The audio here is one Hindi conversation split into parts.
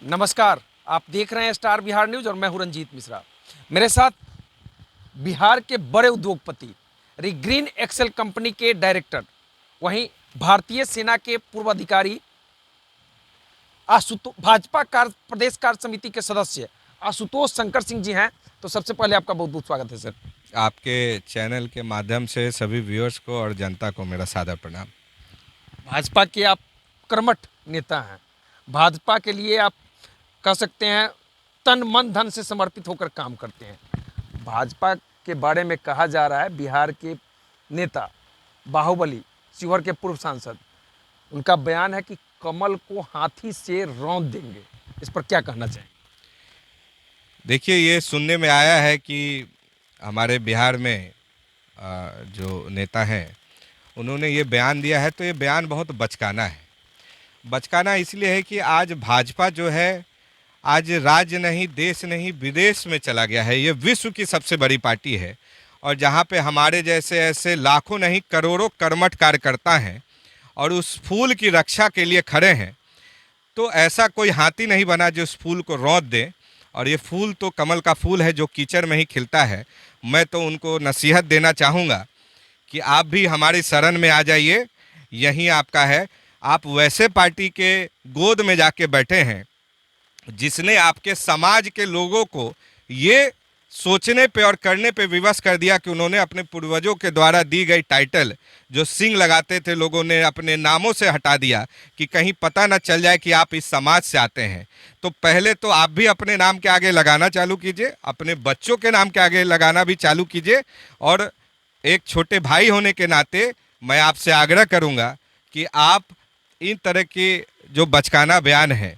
नमस्कार। आप देख रहे हैं स्टार बिहार न्यूज और मैं हूं रंजीत मिश्रा। मेरे साथ बिहार के बड़े उद्योगपति, ग्रीन एक्सेल कंपनी के डायरेक्टर, वहीं भारतीय सेना के पूर्व अधिकारी, आशुतोष, भाजपा प्रदेश कार्य समिति के सदस्य आशुतोष शंकर सिंह जी हैं। तो सबसे पहले आपका बहुत बहुत स्वागत है सर। आपके चैनल के माध्यम से सभी व्यूअर्स को और जनता को मेरा सादर प्रणाम। भाजपा के आप कर्मठ नेता हैं। भाजपा के लिए आप कह सकते हैं तन मन धन से समर्पित होकर काम करते हैं। भाजपा के बारे में कहा जा रहा है, बिहार के नेता बाहुबली, शिवहर के पूर्व सांसद, उनका बयान है कि कमल को हाथी से रौंद देंगे। इस पर क्या कहना चाहिए? देखिए, ये सुनने में आया है कि हमारे बिहार में जो नेता हैं उन्होंने ये बयान दिया है, तो ये बयान बहुत बचकाना है। बचकाना इसलिए है कि आज भाजपा जो है, आज राज्य नहीं, देश नहीं, विदेश में चला गया है। ये विश्व की सबसे बड़ी पार्टी है और जहाँ पे हमारे जैसे ऐसे लाखों नहीं करोड़ों कर्मठ कार्यकर्ता हैं और उस फूल की रक्षा के लिए खड़े हैं, तो ऐसा कोई हाथी नहीं बना जो उस फूल को रौंद दे। और ये फूल तो कमल का फूल है जो कीचड़ में ही खिलता है। मैं तो उनको नसीहत देना चाहूँगा कि आप भी हमारी शरण में आ जाइए, यहीं आपका है। आप वैसे पार्टी के गोद में जाके बैठे हैं जिसने आपके समाज के लोगों को ये सोचने पे और करने पे विवश कर दिया कि उन्होंने अपने पूर्वजों के द्वारा दी गई टाइटल, जो सिंह लगाते थे, लोगों ने अपने नामों से हटा दिया कि कहीं पता ना चल जाए कि आप इस समाज से आते हैं। तो पहले तो आप भी अपने नाम के आगे लगाना चालू कीजिए, अपने बच्चों के नाम के आगे लगाना भी चालू कीजिए। और एक छोटे भाई होने के नाते मैं आपसे आग्रह करूँगा कि आप इन तरह के जो बचकाना बयान है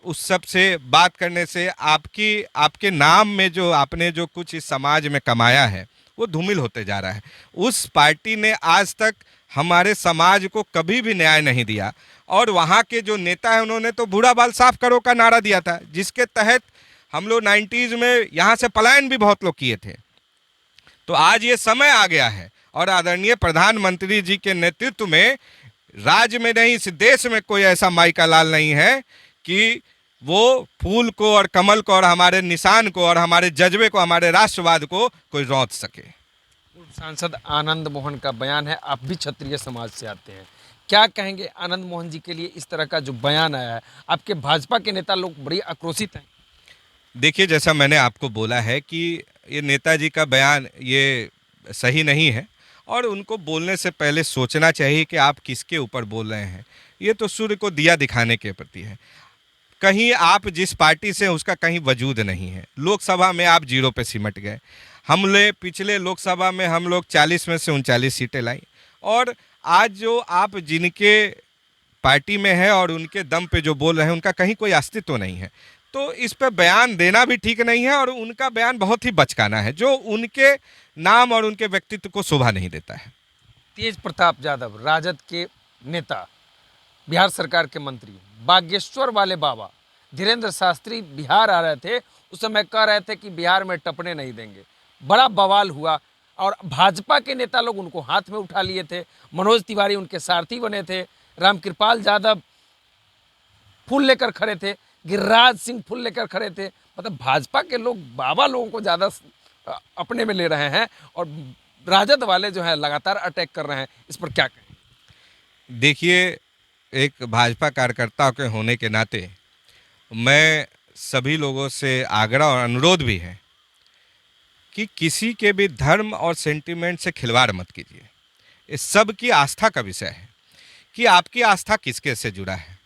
उस सब से बात करने से आपके नाम में जो आपने जो कुछ इस समाज में कमाया है वो धूमिल होते जा रहा है। उस पार्टी ने आज तक हमारे समाज को कभी भी न्याय नहीं दिया और वहाँ के जो नेता हैं उन्होंने तो बूढ़ा बाल साफ करो का नारा दिया था, जिसके तहत हम लोग 90s में यहाँ से पलायन भी बहुत लोग किए थे। तो आज ये समय आ गया है और आदरणीय प्रधानमंत्री जी के नेतृत्व में राज्य में नहीं, इस देश में कोई ऐसा माई का लाल नहीं है कि वो फूल को और कमल को और हमारे निशान को और हमारे जज्बे को, हमारे राष्ट्रवाद को कोई रौंद सके। सांसद आनंद मोहन का बयान है। आप भी क्षत्रिय समाज से आते हैं, क्या कहेंगे आनंद मोहन जी के लिए इस तरह का जो बयान आया है? आपके भाजपा के नेता लोग बड़ी आक्रोशित हैं। देखिए, जैसा मैंने आपको बोला है कि ये नेताजी का बयान ये सही नहीं है और उनको बोलने से पहले सोचना चाहिए कि आप किसके ऊपर बोल रहे हैं। ये तो सूर्य को दिया दिखाने के प्रति है। कहीं आप जिस पार्टी से उसका कहीं वजूद नहीं है। लोकसभा में आप 0 पे सिमट गए। हमले पिछले लोकसभा में हम लोग 40 में से 39 सीटें लाई और आज जो आप जिनके पार्टी में है और उनके दम पे जो बोल रहे हैं उनका कहीं कोई अस्तित्व नहीं है। तो इस पर बयान देना भी ठीक नहीं है और उनका बयान बहुत ही बचकाना है जो उनके नाम और उनके व्यक्तित्व को शोभा नहीं देता है। तेज प्रताप यादव, राजद के नेता, बिहार सरकार के मंत्री, बागेश्वर वाले बाबा धीरेन्द्र शास्त्री बिहार आ रहे थे, उस समय कह रहे थे कि बिहार में टपने नहीं देंगे। बड़ा बवाल हुआ और भाजपा के नेता लोग उनको हाथ में उठा लिए थे। मनोज तिवारी उनके सारथी बने थे, रामकृपाल यादव फूल लेकर खड़े थे, गिरिराज सिंह फूल लेकर खड़े थे। मतलब भाजपा के लोग बाबा लोगों को ज़्यादा अपने में ले रहे हैं और राजद वाले जो है लगातार अटैक कर रहे हैं। इस पर क्या कहें? देखिए, एक भाजपा कार्यकर्ता के होने के नाते मैं सभी लोगों से आग्रह और अनुरोध भी है कि किसी के भी धर्म और सेंटिमेंट से खिलवाड़ मत कीजिए। इस सब की आस्था का विषय है कि आपकी आस्था किसके से जुड़ा है।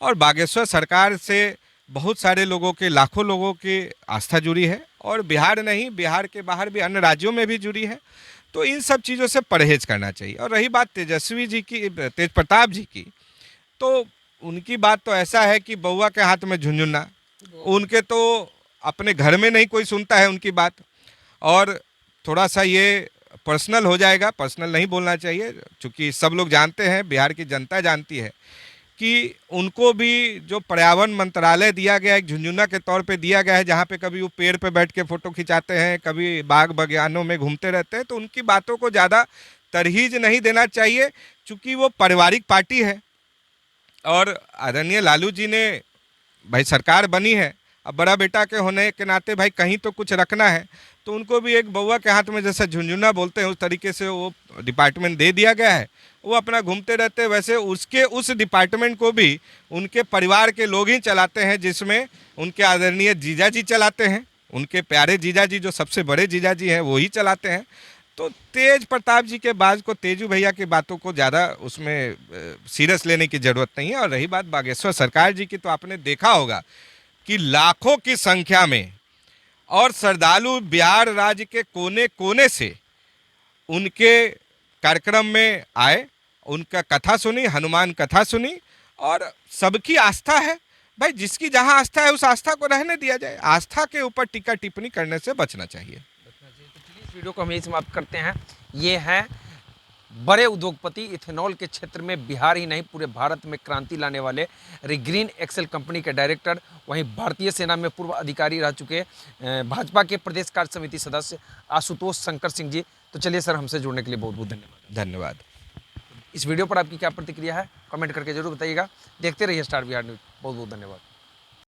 और बागेश्वर सरकार से बहुत सारे लोगों के, लाखों लोगों की आस्था जुड़ी है और बिहार नहीं, बिहार के बाहर भी अन्य राज्यों में भी जुड़ी है। तो इन सब चीज़ों से परहेज करना चाहिए। और रही बात तेजस्वी जी की, तेज प्रताप जी की, तो उनकी बात तो ऐसा है कि बउआ के हाथ में झुनझुना। उनके तो अपने घर में नहीं कोई सुनता है उनकी बात। और थोड़ा सा ये पर्सनल हो जाएगा, पर्सनल नहीं बोलना चाहिए, क्योंकि सब लोग जानते हैं, बिहार की जनता जानती है कि उनको भी जो पर्यावरण मंत्रालय दिया गया, एक झुनझुना के तौर पे दिया गया है, जहाँ पे कभी वो पेड़ पे बैठ के फ़ोटो खिंचाते हैं, कभी बाग बगियानों में घूमते रहते हैं। तो उनकी बातों को ज़्यादा तरहीज नहीं देना चाहिए, चूँकि वो पारिवारिक पार्टी है। और आदरणीय लालू जी ने भाई सरकार बनी है, अब बड़ा बेटा के होने के नाते भाई कहीं तो कुछ रखना है, तो उनको भी एक बउआ के हाथ में जैसा झुनझुना बोलते हैं उस तरीके से वो डिपार्टमेंट दे दिया गया है। वो अपना घूमते रहते हैं, वैसे उसके उस डिपार्टमेंट को भी उनके परिवार के लोग ही चलाते हैं, जिसमें उनके आदरणीय जीजा जी चलाते हैं, उनके प्यारे जीजा जी जो सबसे बड़े जीजा जी हैं वो ही चलाते हैं। तो तेज प्रताप जी के बाद को तेजू भैया की बातों को ज़्यादा उसमें सीरियस लेने की ज़रूरत नहीं है। और रही बात बागेश्वर सरकार जी की, तो आपने देखा होगा कि लाखों की संख्या में और श्रद्धालु बिहार राज्य के कोने कोने से उनके कार्यक्रम में आए, उनका कथा सुनी, हनुमान कथा सुनी, और सबकी आस्था है। भाई जिसकी जहां आस्था है उस आस्था को रहने दिया जाए, आस्था के ऊपर टीका टिप्पणी करने से बचना चाहिए। तो चलिए इस वीडियो को हम यही समाप्त करते हैं। ये हैं बड़े उद्योगपति, इथेनॉल के क्षेत्र में बिहार ही नहीं पूरे भारत में क्रांति लाने वाले रिग्रीन एक्सेल कंपनी के डायरेक्टर, वहीं भारतीय सेना में पूर्व अधिकारी रह चुके भाजपा के प्रदेश कार्य समिति सदस्य आशुतोष शंकर सिंह जी। तो चलिए सर, हमसे जुड़ने के लिए बहुत बहुत धन्यवाद। धन्यवाद। इस वीडियो पर आपकी क्या प्रतिक्रिया है, कमेंट करके जरूर बताइएगा। देखते रहिए स्टार बिहार न्यूज़। बहुत बहुत धन्यवाद।